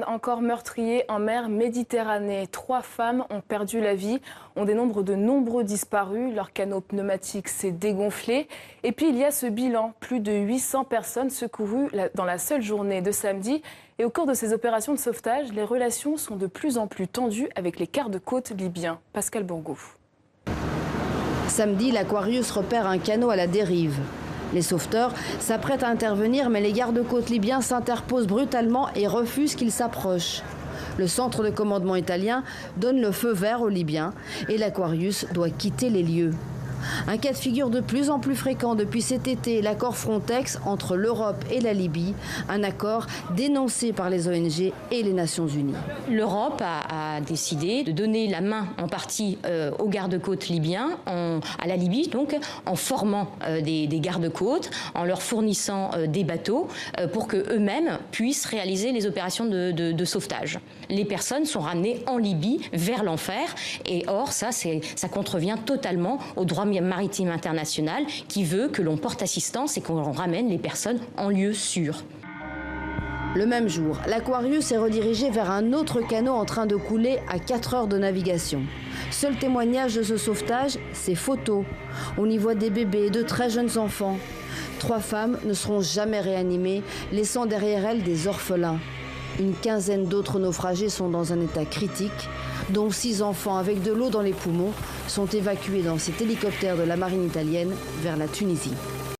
Encore meurtrier en mer Méditerranée. 3 femmes ont perdu la vie. On dénombre de nombreux disparus. Leur canot pneumatique s'est dégonflé. Et puis il y a ce bilan. Plus de 800 personnes secourues dans la seule journée de samedi. Et au cours de ces opérations de sauvetage, les relations sont de plus en plus tendues avec les gardes-côtes libyens. Pascal Bourgou. Samedi, l'Aquarius repère un canot à la dérive. Les sauveteurs s'apprêtent à intervenir, mais les gardes-côtes libyens s'interposent brutalement et refusent qu'ils s'approchent. Le centre de commandement italien donne le feu vert aux Libyens et l'Aquarius doit quitter les lieux. Un cas de figure de plus en plus fréquent depuis cet été, l'accord Frontex entre l'Europe et la Libye, un accord dénoncé par les ONG et les Nations Unies. L'Europe a décidé de donner la main en partie aux gardes-côtes libyens, à la Libye donc, en formant des gardes-côtes, en leur fournissant des bateaux pour qu'eux-mêmes puissent réaliser les opérations de sauvetage. Les personnes sont ramenées en Libye vers l'enfer et or ça contrevient totalement au droit maritime international qui veut que l'on porte assistance et qu'on ramène les personnes en lieu sûr. Le même jour, l'Aquarius est redirigé vers un autre canot en train de couler à 4 heures de navigation. Seul témoignage de ce sauvetage, ces photos. On y voit des bébés et de très jeunes enfants. 3 femmes ne seront jamais réanimées, laissant derrière elles des orphelins. Une quinzaine d'autres naufragés sont dans un état critique, dont 6 enfants avec de l'eau dans les poumons sont évacués dans cet hélicoptère de la marine italienne vers la Tunisie.